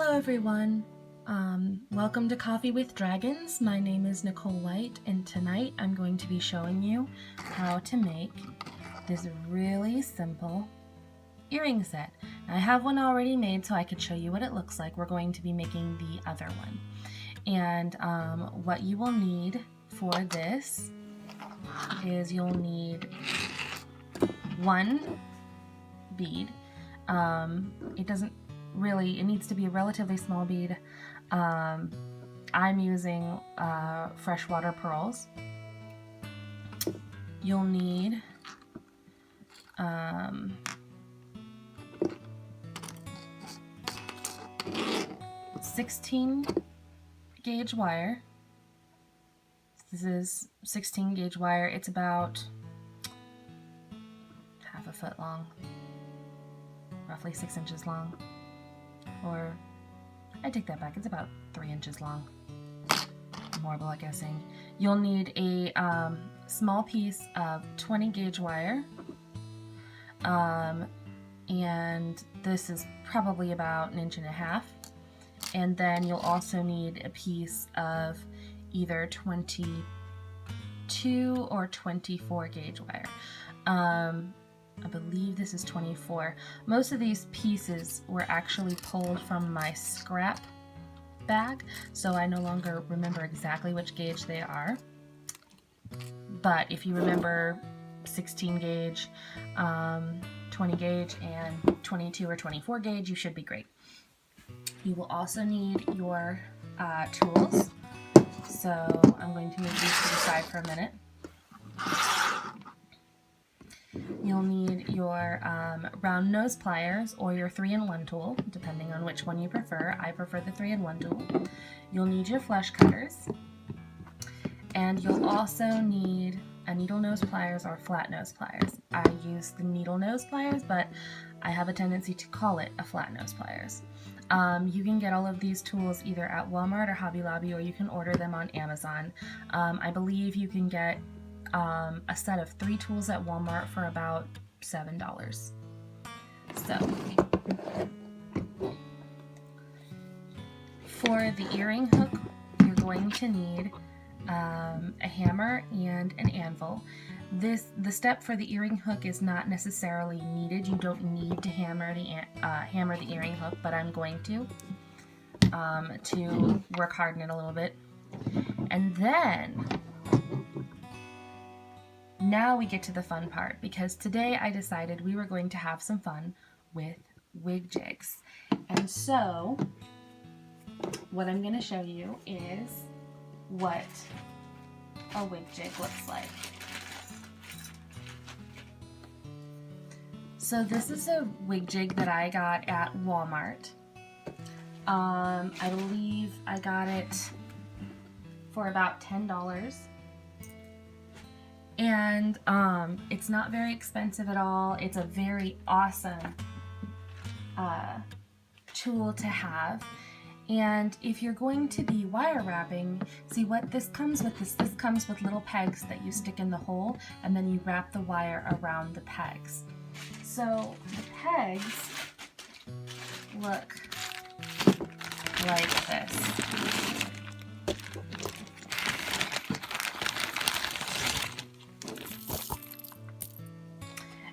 Hello everyone, welcome to Coffee with Dragons. My name is Nicole White, and tonight I'm going to be showing you how to make this really simple earring set. I have one already made so I could show you what it looks like. We're going to be making the other one. And what you will need for this is you'll need one bead. It needs to be a relatively small bead. I'm using Freshwater Pearls. You'll need 16 gauge wire. This is 16 gauge wire. It's about half a foot long, roughly 6 inches long. Or, I take that back, it's about 3 inches long. More like guessing. You'll need a small piece of 20 gauge wire. And this is probably about 1.5 inches. And then you'll also need a piece of either 22 or 24 gauge wire. I believe this is 24. Most of these pieces were actually pulled from my scrap bag, so I no longer remember exactly which gauge they are. But if you remember 16 gauge, 20 gauge, and 22 or 24 gauge, you should be great. You will also need your tools, so I'm going to move these to the side for a minute. You'll need your round nose pliers or your 3-in-1 tool, depending on which one you prefer. I prefer the 3-in-1 tool. You'll need your flush cutters, and you'll also need a needle nose pliers or flat nose pliers. I use the needle nose pliers, but I have a tendency to call it a flat nose pliers. You can get all of these tools either at Walmart or Hobby Lobby, or you can order them on Amazon. I believe you can get a set of 3 tools at Walmart for about $7. So, for the earring hook, you're going to need a hammer and an anvil. The step for the earring hook is not necessarily needed. You don't need to hammer the earring hook, but I'm going to work hard in it a little bit. And then now we get to the fun part, because today I decided we were going to have some fun with wig jigs. And so what I'm going to show you is what a wig jig looks like. So this is a wig jig that I got at Walmart. I believe I got it for about $10. And it's not very expensive at all. It's a very awesome tool to have. And if you're going to be wire wrapping, see what this comes with? This comes with little pegs that you stick in the hole, and then you wrap the wire around the pegs. So the pegs look like this.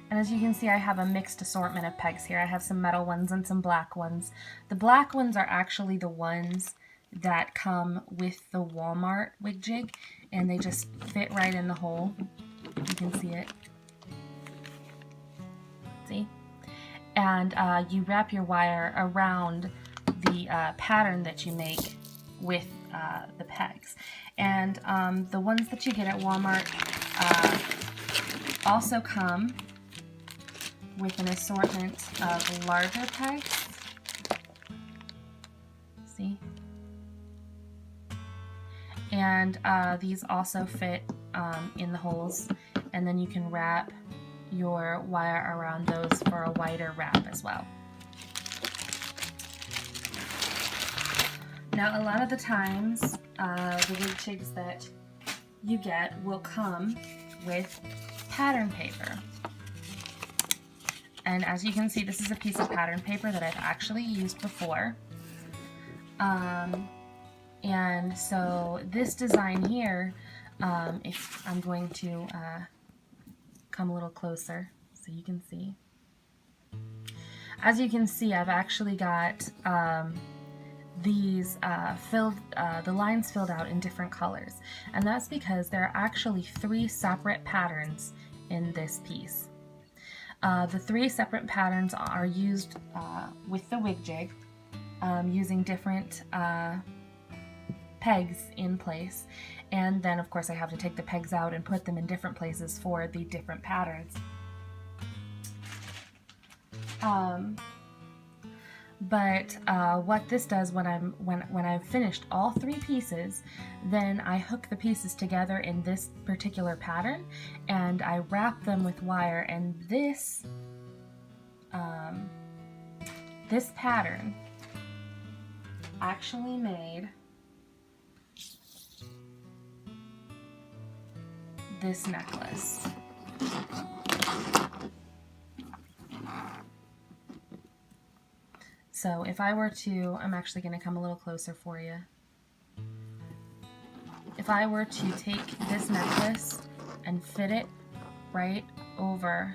And as you can see, I have a mixed assortment of pegs here. I have some metal ones and some black ones. The black ones are actually the ones that come with the Walmart wig jig, and they just fit right in the hole. You can see it. See? And you wrap your wire around the pattern that you make with the pegs. And the ones that you get at Walmart also come with an assortment of larger pegs. See? And these also fit in the holes, and then you can wrap your wire around those for a wider wrap as well. Now, a lot of the times, the wig jigs that you get will come with pattern paper. And as you can see, this is a piece of pattern paper that I've actually used before. And so this design here, if I'm going to come a little closer so you can see. As you can see, I've actually got these the lines filled out in different colors, and that's because there are actually 3 separate patterns in this piece. The 3 separate patterns are used with the wig jig, using different pegs in place, and then of course I have to take the pegs out and put them in different places for the different patterns. But what this does when I've finished all 3 pieces, then I hook the pieces together in this particular pattern, and I wrap them with wire, and this this pattern actually made this necklace. So if I were to, I'm actually going to come a little closer for you. If I were to take this necklace and fit it right over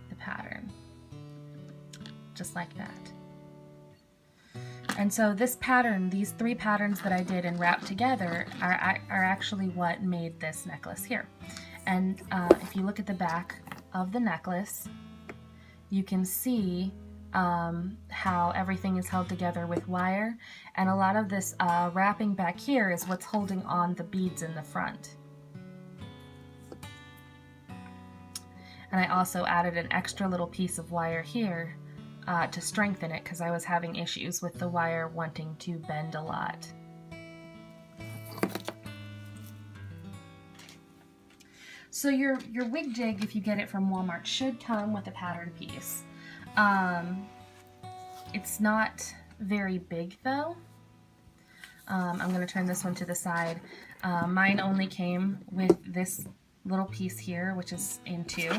the pattern, just like that. And so this pattern, these 3 patterns that I did and wrapped together are actually what made this necklace here. And if you look at the back of the necklace, you can see how everything is held together with wire, and a lot of this wrapping back here is what's holding on the beads in the front. And I also added an extra little piece of wire here to strengthen it, because I was having issues with the wire wanting to bend a lot. So your wig jig, if you get it from Walmart, should come with a pattern piece. It's not very big though. I'm going to turn this one to the side. Mine only came with this little piece here, which is in 2.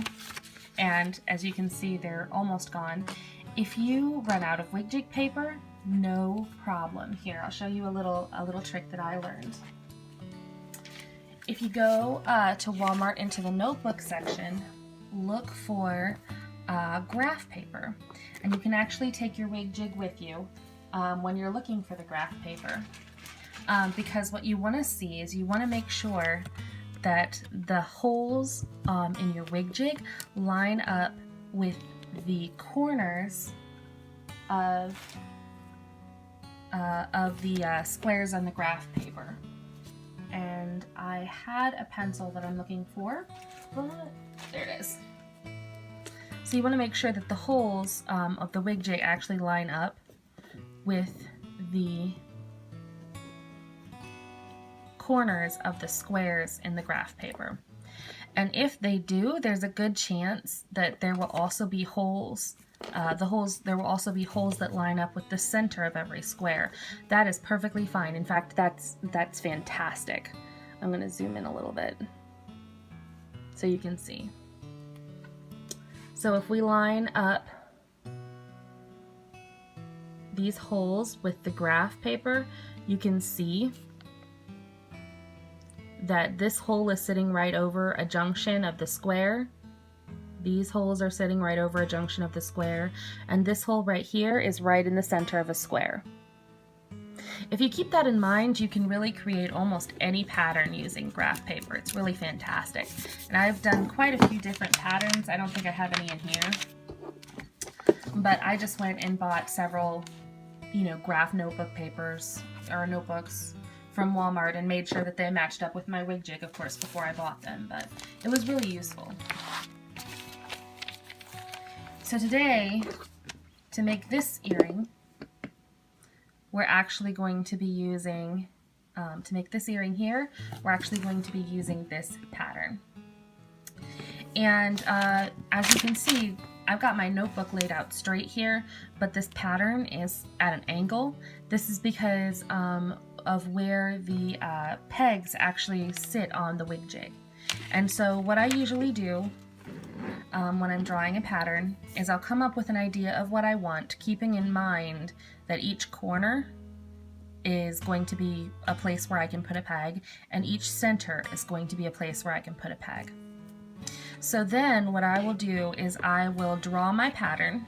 And as you can see, they're almost gone. If you run out of wig jig paper, no problem. Here, I'll show you a little trick that I learned. If you go to Walmart into the notebook section, look for graph paper, and you can actually take your wig jig with you when you're looking for the graph paper, because what you want to see is you want to make sure that the holes in your wig jig line up with the corners of the squares on the graph paper. And I had a pencil that I'm looking for, but there it is. So you want to make sure that the holes of the wig jig actually line up with the corners of the squares in the graph paper. And if they do, there's a good chance that there will also be holes. There will also be holes that line up with the center of every square. That is perfectly fine. In fact, that's fantastic. I'm going to zoom in a little bit so you can see. So if we line up these holes with the graph paper, you can see that this hole is sitting right over a junction of the square. These holes are sitting right over a junction of the square, and this hole right here is right in the center of a square. If you keep that in mind, you can really create almost any pattern using graph paper. It's really fantastic. And I've done quite a few different patterns. I don't think I have any in here, but I just went and bought several, graph notebook papers or notebooks from Walmart and made sure that they matched up with my wig jig, of course, before I bought them, but it was really useful. So today, to make this earring, we're actually going to be using, to make this earring here, we're actually going to be using this pattern. And as you can see, I've got my notebook laid out straight here, but this pattern is at an angle. This is because of where the pegs actually sit on the wig jig. And so what I usually do when I'm drawing a pattern is I'll come up with an idea of what I want, keeping in mind that each corner is going to be a place where I can put a peg, and each center is going to be a place where I can put a peg. So then what I will do is I will draw my pattern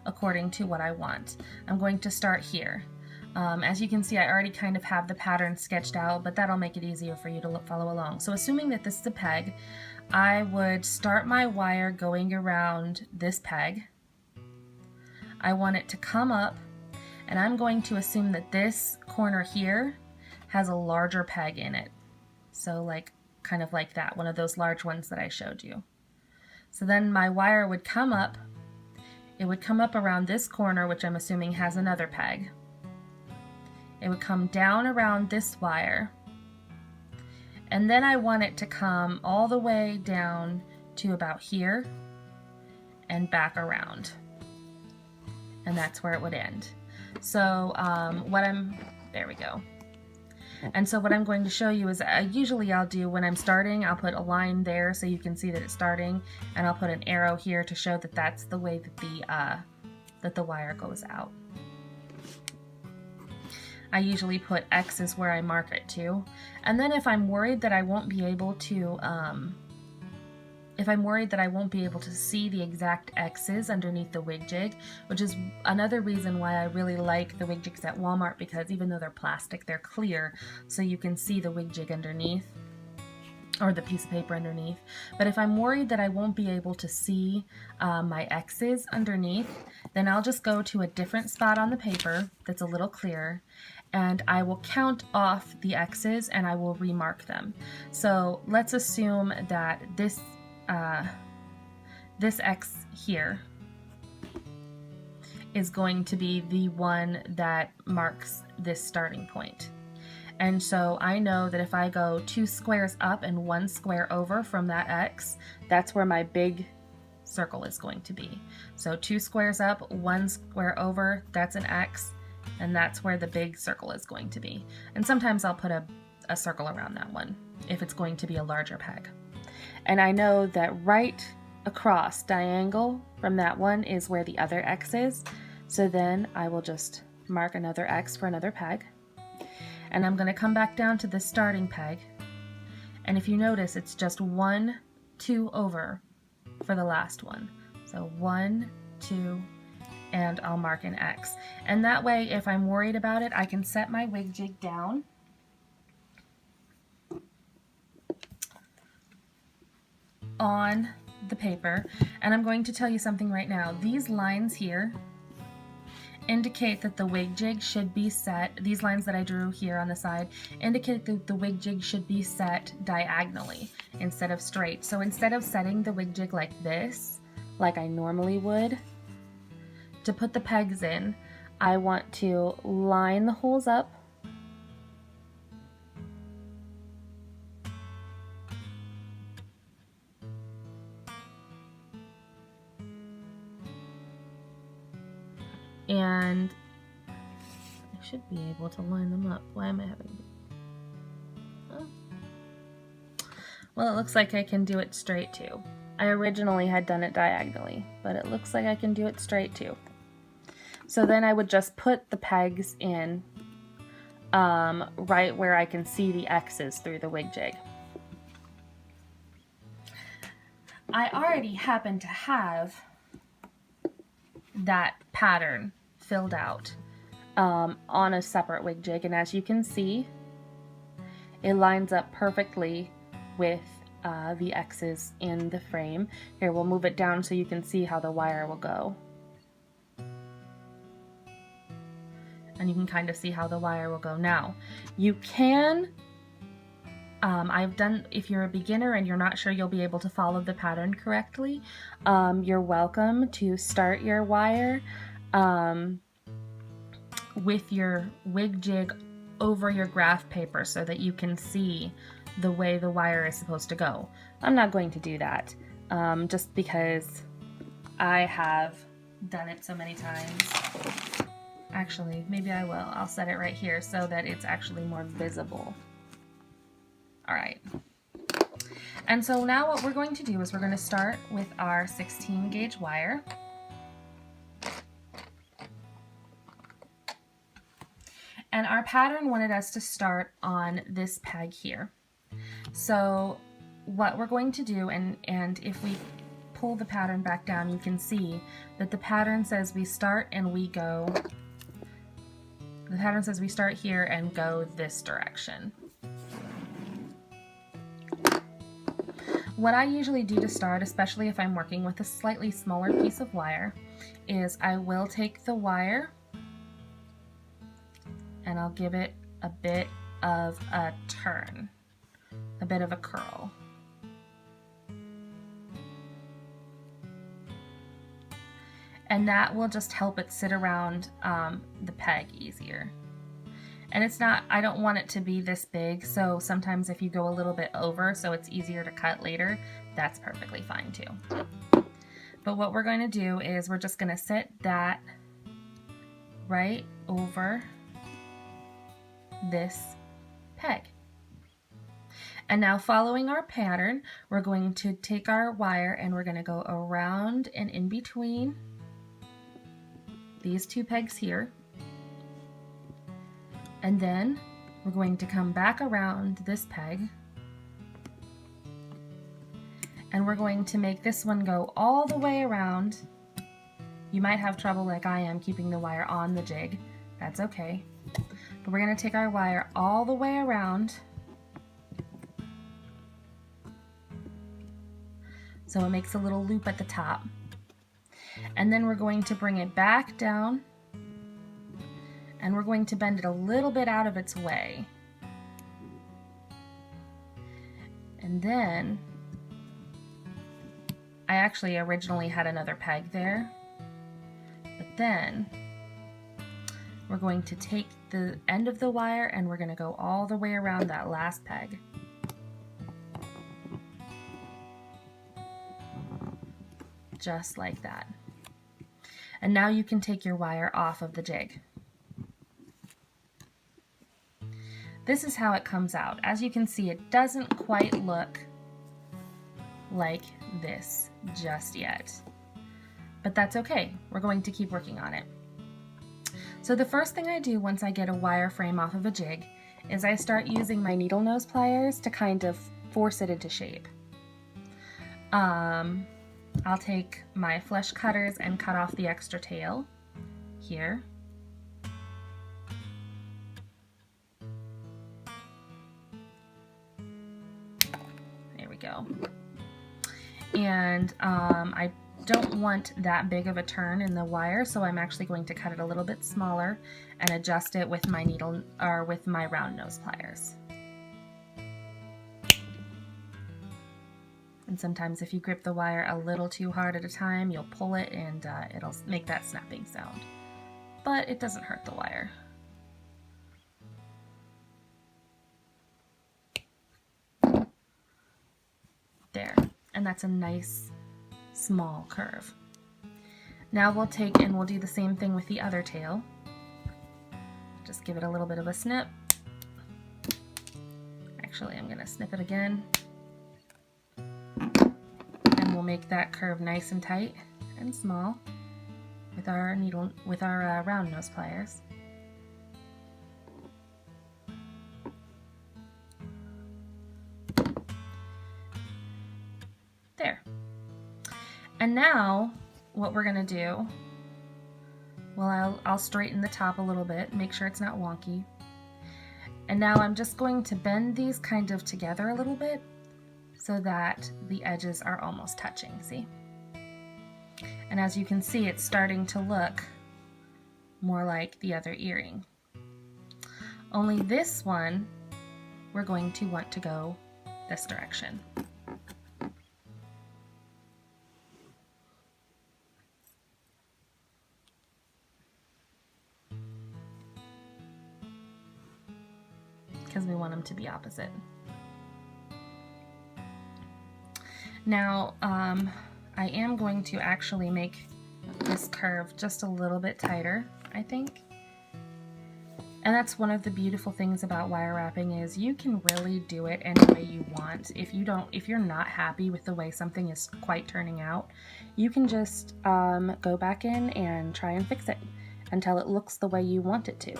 according to what I want. I'm going to start here. As you can see, I already kind of have the pattern sketched out, but that'll make it easier for you to follow along. So assuming that this is a peg, I would start my wire going around this peg. I want it to come up, and I'm going to assume that this corner here has a larger peg in it. So like, kind of like that, one of those large ones that I showed you. So then my wire would come up, it would come up around this corner, which I'm assuming has another peg. It would come down around this wire, and then I want it to come all the way down to about here and back around. And that's where it would end. So there we go. And so what I'm going to show you is usually I'll do when I'm starting, I'll put a line there so you can see that it's starting, and I'll put an arrow here to show that that's the way that the wire goes out. I usually put X's where I mark it to. And then if I'm worried that I won't be able to see the exact X's underneath the wig jig, which is another reason why I really like the wig jigs at Walmart, because even though they're plastic, they're clear, so you can see the wig jig underneath, or the piece of paper underneath. But if I'm worried that I won't be able to see my X's underneath, then I'll just go to a different spot on the paper that's a little clearer, and I will count off the X's and I will remark them. So let's assume that this X here is going to be the one that marks this starting point. And so I know that if I go 2 squares up and 1 square over from that X, that's where my big circle is going to be. So 2 squares up, 1 square over, that's an X, and that's where the big circle is going to be. And sometimes I'll put a circle around that one if it's going to be a larger peg. And I know that right across diagonal from that one is where the other X is. So then I will just mark another X for another peg. And I'm going to come back down to the starting peg. And if you notice, it's just 1, 2 over for the last one. So 1, 2, and I'll mark an X. And that way, if I'm worried about it, I can set my wig jig down. On the paper, and I'm going to tell you something right now. These lines here indicate that the wig jig should be set, these lines that I drew here on the side indicate that the wig jig should be set diagonally instead of straight. So instead of setting the wig jig like this, like I normally would, to put the pegs in, I want to line the holes up and I should be able to line them up. Why am I having... Oh. Well, it looks like I can do it straight too. I originally had done it diagonally, but it looks like I can do it straight too. So then I would just put the pegs in right where I can see the X's through the wig jig. I already happen to have that pattern filled out on a separate wig jig, and as you can see, it lines up perfectly with the X's in the frame. Here, we'll move it down so you can see how the wire will go. And you can kind of see how the wire will go. Now, you can, if you're a beginner and you're not sure you'll be able to follow the pattern correctly, you're welcome to start your wire with your wig jig over your graph paper so that you can see the way the wire is supposed to go. I'm not going to do that just because I have done it so many times. Actually, maybe I will. I'll set it right here so that it's actually more visible. All right. And so now what we're going to do is we're going to start with our 16 gauge wire. And our pattern wanted us to start on this peg here. So what we're going to do, and if we pull the pattern back down, you can see that the pattern says we start and we go, the pattern says we start here and go this direction. What I usually do to start, especially if I'm working with a slightly smaller piece of wire, is I will take the wire and I'll give it a bit of a turn, a bit of a curl. And that will just help it sit around the peg easier. And it's not, I don't want it to be this big, so sometimes if you go a little bit over so it's easier to cut later, that's perfectly fine too. But what we're going to do is we're just going to sit that right over this peg. And now, following our pattern, we're going to take our wire and we're going to go around and in between these two pegs here. And then we're going to come back around this peg and we're going to make this one go all the way around. You might have trouble like I am keeping the wire on the jig. That's okay. But we're going to take our wire all the way around so it makes a little loop at the top. And then we're going to bring it back down and we're going to bend it a little bit out of its way. And then I actually originally had another peg there, but then we're going to take the end of the wire and we're going to go all the way around that last peg. Just like that. And now you can take your wire off of the jig. This is how it comes out. As you can see, it doesn't quite look like this just yet. But that's okay. We're going to keep working on it. So the first thing I do once I get a wire frame off of a jig is I start using my needle nose pliers to kind of force it into shape. I'll take my flesh cutters and cut off the extra tail here. There we go. And I don't want that big of a turn in the wire, so I'm actually going to cut it a little bit smaller and adjust it with my needle or with my round nose pliers. And sometimes if you grip the wire a little too hard at a time, you'll pull it and it'll make that snapping sound. But it doesn't hurt the wire. There, and that's a nice small curve. Now we'll take and we'll do the same thing with the other tail. Just give it a little bit of a snip. Actually, I'm going to snip it again. And we'll make that curve nice and tight and small with our round nose pliers. There. And now what we're going to do, well, I'll straighten the top a little bit, make sure it's not wonky. And now I'm just going to bend these kind of together a little bit so that the edges are almost touching, see? And as you can see, it's starting to look more like the other earring. Only this one, we're going to want to go this direction. Because we want them to be opposite. Now, I am going to actually make this curve just a little bit tighter, I think. And that's one of the beautiful things about wire wrapping is you can really do it any way you want. If you're not happy with the way something is quite turning out, you can just go back in and try and fix it until it looks the way you want it to.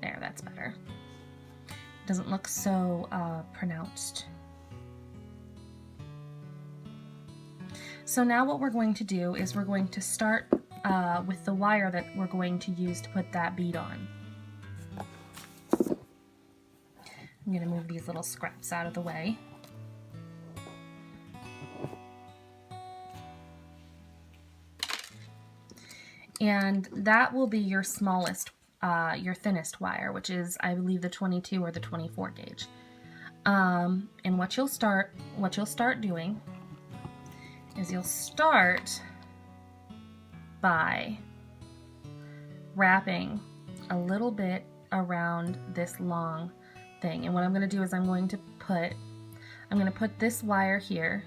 There, that's better. It doesn't look so pronounced. So now what we're going to do is we're going to start with the wire that we're going to use to put that bead on. I'm going to move these little scraps out of the way. And that will be your smallest, your thinnest wire, which is, I believe, the 22 or the 24 gauge. And what you'll start doing is you'll start by wrapping a little bit around this long thing. And what I'm going to do is I'm going to put this wire here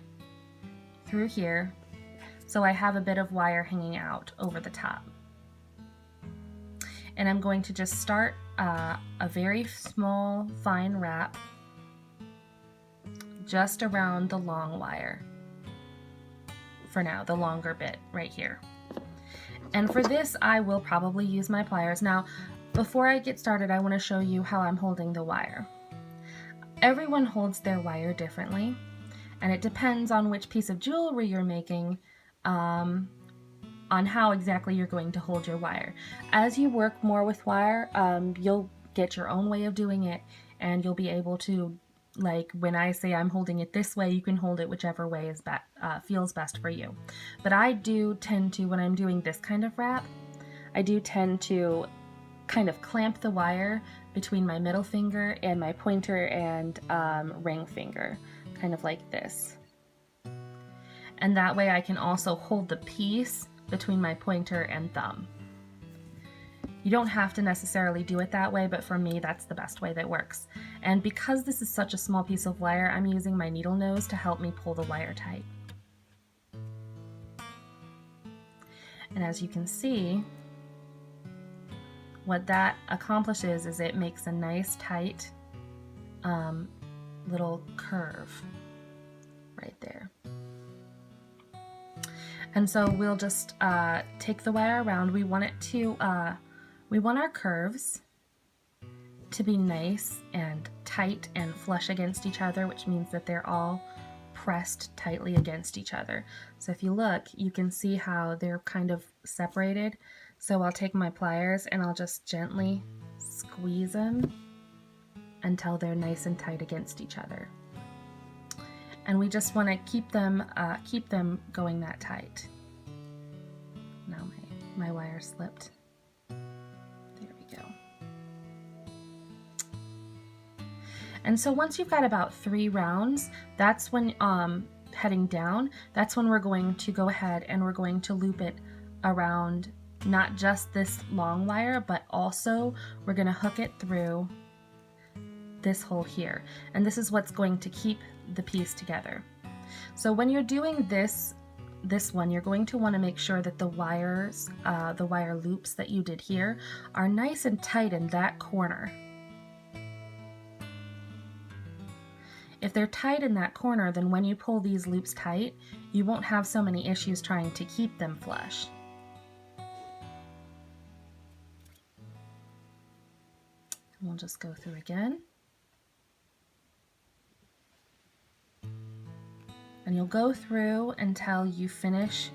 through here, so I have a bit of wire hanging out over the top. And I'm going to just start a very small fine wrap just around the long wire for now, the longer bit right here. And for this, I will probably use my pliers. Now, before I get started, I want to show you how I'm holding the wire. Everyone holds their wire differently, and it depends on which piece of jewelry you're making, on how exactly you're going to hold your wire. As you work more with wire, you'll get your own way of doing it, and you'll be able to, like when I say I'm holding it this way, you can hold it whichever way is feels best for you. But I do tend to, when I'm doing this kind of wrap, I do tend to kind of clamp the wire between my middle finger and my pointer and ring finger, kind of like this. And that way I can also hold the piece between my pointer and thumb. You don't have to necessarily do it that way, but for me, that's the best way that works. And because this is such a small piece of wire, I'm using my needle nose to help me pull the wire tight. And as you can see, what that accomplishes is it makes a nice tight little curve right there. And so we'll just take the wire around. We want our curves to be nice and tight and flush against each other, which means that they're all pressed tightly against each other. So if you look, you can see how they're kind of separated. So I'll take my pliers and I'll just gently squeeze them until they're nice and tight against each other. And we just want to keep them going that tight. Now my wire slipped. There we go. And so once you've got about 3 rounds, that's when heading down, that's when we're going to go ahead and we're going to loop it around not just this long wire, but also we're going to hook it through this hole here. And this is what's going to keep the piece together. So when you're doing this one, you're going to want to make sure that the wire loops that you did here are nice and tight in that corner. If they're tight in that corner, then when you pull these loops tight, you won't have so many issues trying to keep them flush. And we'll just go through again. And you'll go through until you finish,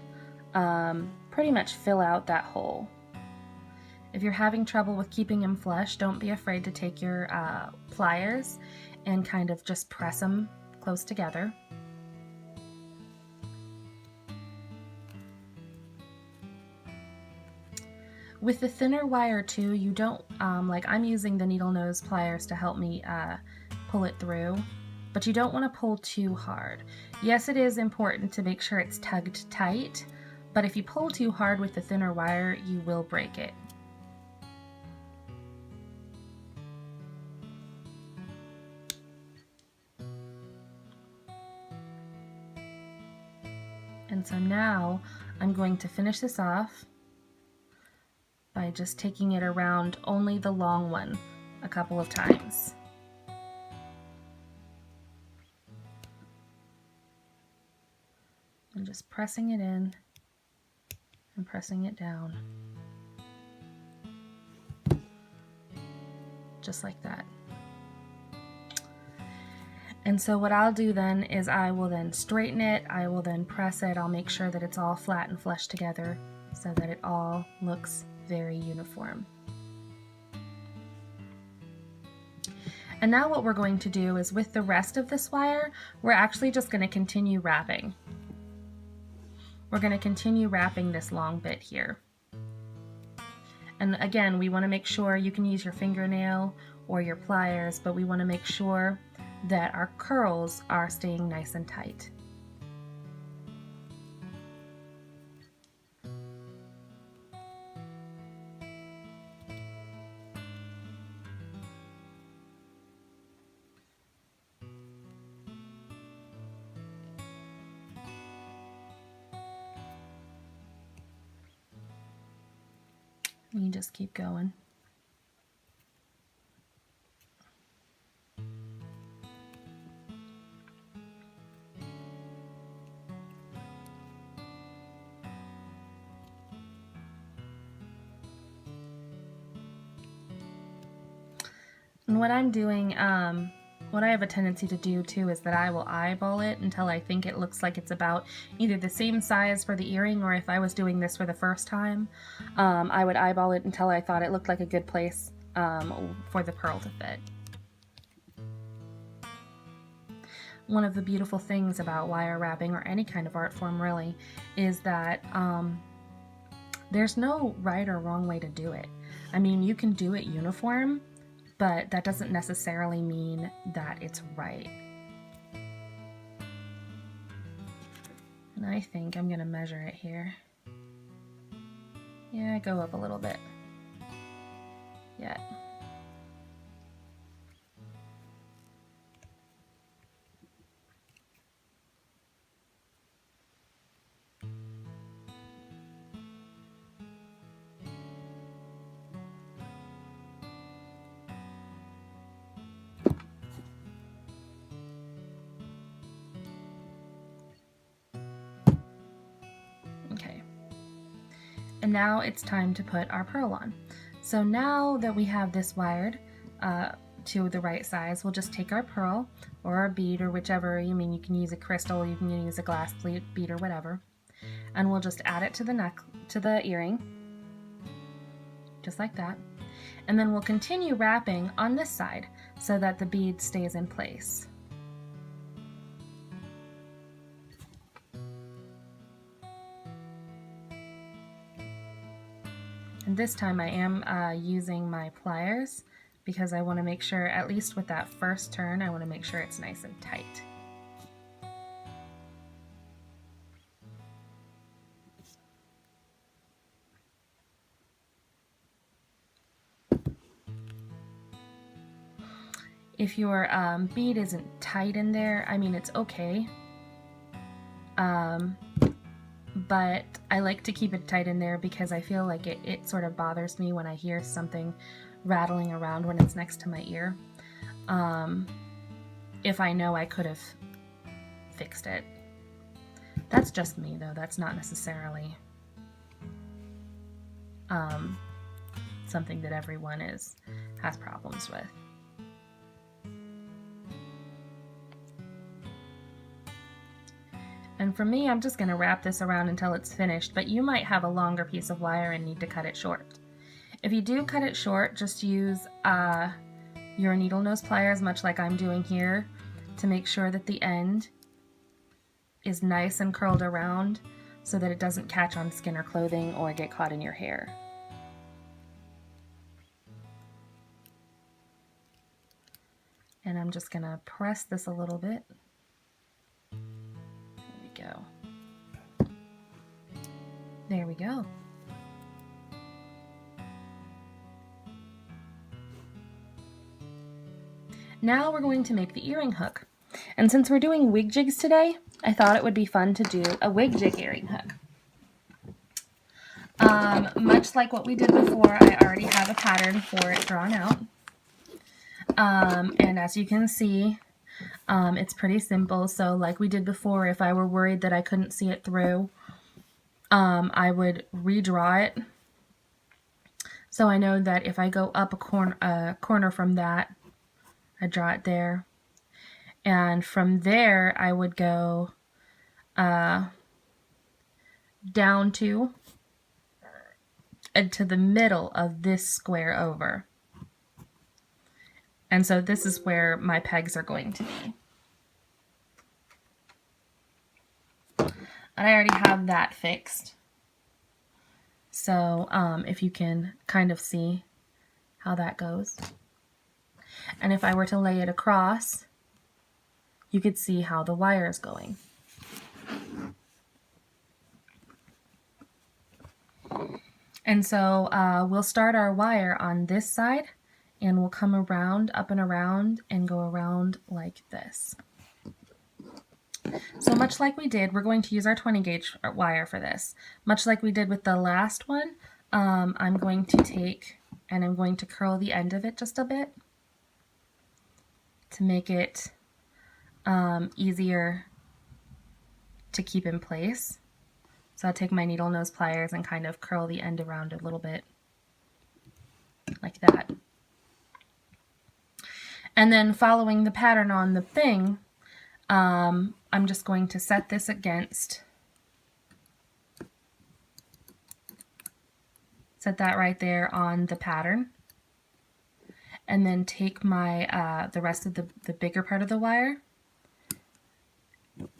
pretty much fill out that hole. If you're having trouble with keeping them flush, don't be afraid to take your pliers and kind of just press them close together. With the thinner wire too, you don't, like I'm using the needle nose pliers to help me pull it through, but you don't want to pull too hard. Yes, it is important to make sure it's tugged tight, but if you pull too hard with the thinner wire, you will break it. And so now I'm going to finish this off by just taking it around only the long one a couple of times. And just pressing it in and pressing it down. Just like that. And so what I'll do then is I will then straighten it, I will then press it, I'll make sure that it's all flat and flush together so that it all looks very uniform. And now what we're going to do is with the rest of this wire, we're actually just going to continue wrapping. We're going to continue wrapping this long bit here. And again, we want to make sure you can use your fingernail or your pliers, but we want to make sure that our curls are staying nice and tight. And you just keep going. And what I'm doing, what I have a tendency to do too is that I will eyeball it until I think it looks like it's about either the same size for the earring, or if I was doing this for the first time, I would eyeball it until I thought it looked like a good place for the pearl to fit. One of the beautiful things about wire wrapping, or any kind of art form really, is that there's no right or wrong way to do it. I mean, you can do it uniform, but that doesn't necessarily mean that it's right. And I think I'm gonna measure it here. Yeah, go up a little bit. Yeah. And now it's time to put our pearl on. So now that we have this wired to the right size, we'll just take our pearl or our bead, or whichever, you can use a crystal, you can use a glass bead or whatever, and we'll just add it to the earring, just like that. And then we'll continue wrapping on this side so that the bead stays in place. And this time I am using my pliers because I want to make sure, at least with that first turn, I want to make sure it's nice and tight. If your bead isn't tight in there, I mean, it's okay. But I like to keep it tight in there because I feel like it sort of bothers me when I hear something rattling around when it's next to my ear. If I know I could have fixed it. That's just me though, that's not necessarily something that everyone has problems with. And for me, I'm just going to wrap this around until it's finished, but you might have a longer piece of wire and need to cut it short. If you do cut it short, just use your needle nose pliers, much like I'm doing here, to make sure that the end is nice and curled around so that it doesn't catch on skin or clothing or get caught in your hair. And I'm just going to press this a little bit. Go. There we go. Now we're going to make the earring hook. And since we're doing wig jigs today, I thought it would be fun to do a wig jig earring hook. Much like what we did before, I already have a pattern for it drawn out. And as you can see, it's pretty simple. So like we did before, if I were worried that I couldn't see it through, I would redraw it. So I know that if I go up a corner from that, I draw it there. And from there, I would go down to the middle of this square over. And so this is where my pegs are going to be. And I already have that fixed. So if you can kind of see how that goes. And if I were to lay it across, you could see how the wire is going. And so we'll start our wire on this side, and we'll come around, up and around, and go around like this. So much like we did, we're going to use our 20 gauge wire for this. Much like we did with the last one, I'm going to take and I'm going to curl the end of it just a bit to make it easier to keep in place. So I'll take my needle nose pliers and kind of curl the end around a little bit like that. And then following the pattern on the thing, I'm just going to set this against, set that right there on the pattern, and then take my the rest of the bigger part of the wire,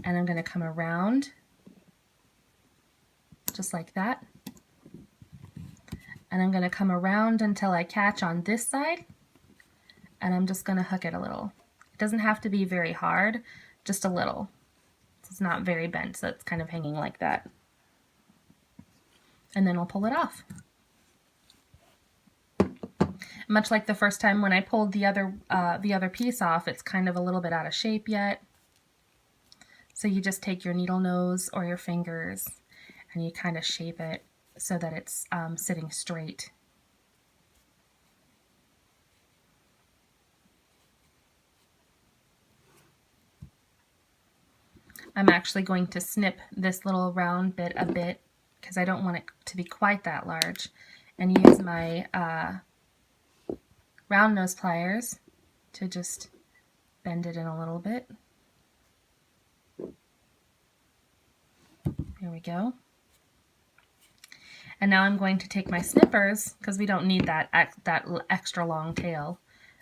and I'm going to come around just like that, and I'm going to come around until I catch on this side, and I'm just going to hook it a little. It doesn't have to be very hard, just a little. It's not very bent, so it's kind of hanging like that. And then I'll pull it off. Much like the first time when I pulled the other piece off, it's kind of a little bit out of shape yet. So you just take your needle nose or your fingers and you kind of shape it so that it's sitting straight. I'm actually going to snip this little round bit a bit because I don't want it to be quite that large, and use my round nose pliers to just bend it in a little bit. There we go. And now I'm going to take my snippers, because we don't need that extra long tail,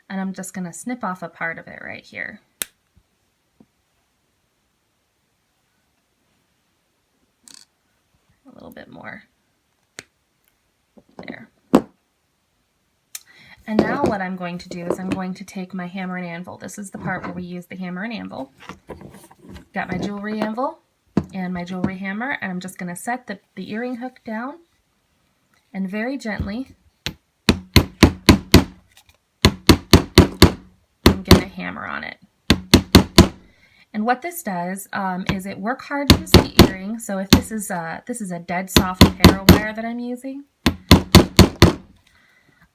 and I'm just going to snip off a part of it right here. A little bit more. There. And now what I'm going to do is I'm going to take my hammer and anvil. This is the part where we use the hammer and anvil. Got my jewelry anvil and my jewelry hammer, and I'm just going to set the earring hook down and very gently I'm going to hammer on it. And what this does is it work hardens the earring. So if this is a dead soft Parawire that I'm using,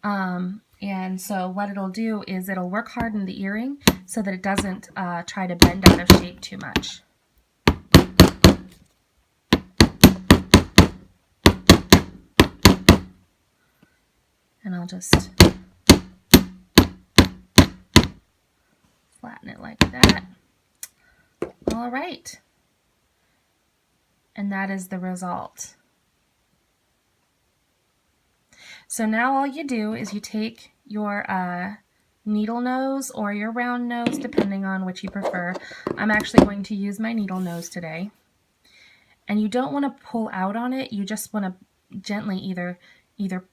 and so what it'll do is it'll work harden the earring so that it doesn't try to bend out of shape too much. And I'll just flatten it like that. All right, and that is the result. So now all you do is you take your needle nose or your round nose, depending on which you prefer. I'm actually going to use my needle nose today. And you don't want to pull out on it, you just want to gently either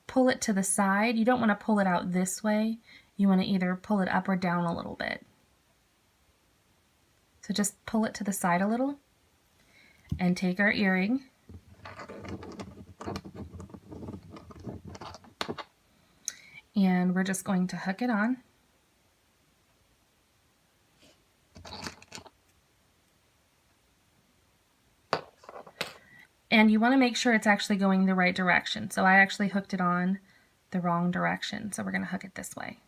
pull it to the side. You don't want to pull it out this way. You want to either pull it up or down a little bit. So just pull it to the side a little and take our earring and we're just going to hook it on. And you want to make sure it's actually going the right direction. So I actually hooked it on the wrong direction. So we're going to hook it this way.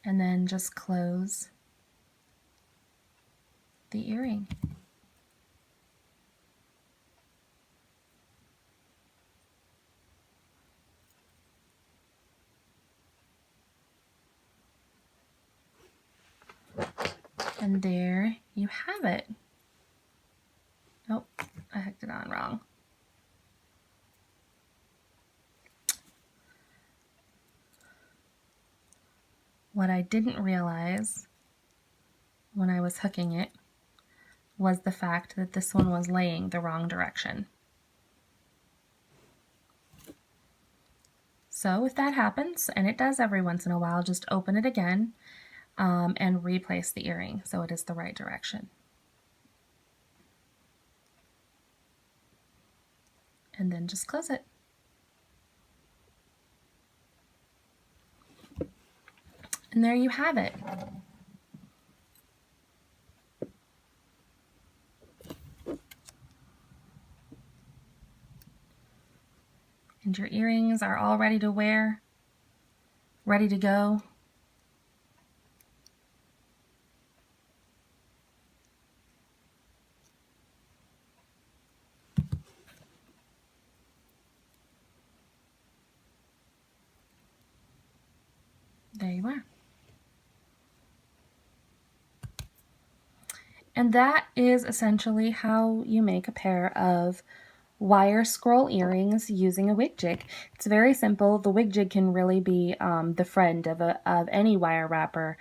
And then just close the earring. And there you have it. Oh, I hooked it on wrong. What I didn't realize when I was hooking it was the fact that this one was laying the wrong direction. So if that happens, and it does every once in a while, just open it again and replace the earring so it is the right direction. And then just close it. And there you have it. And your earrings are all ready to wear, ready to go. There you are. And that is essentially how you make a pair of wire scroll earrings using a wig jig. It's very simple. The wig jig can really be the friend of any wire wrapper,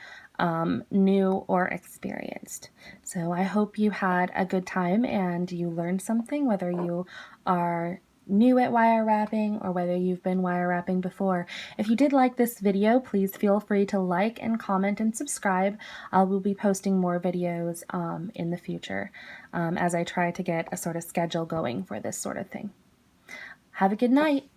new or experienced. So I hope you had a good time and you learned something, whether you are new at wire wrapping or whether you've been wire wrapping before. If you did like this video, please feel free to like and comment and subscribe. I will be posting more videos in the future as I try to get a sort of schedule going for this sort of thing. Have a good night.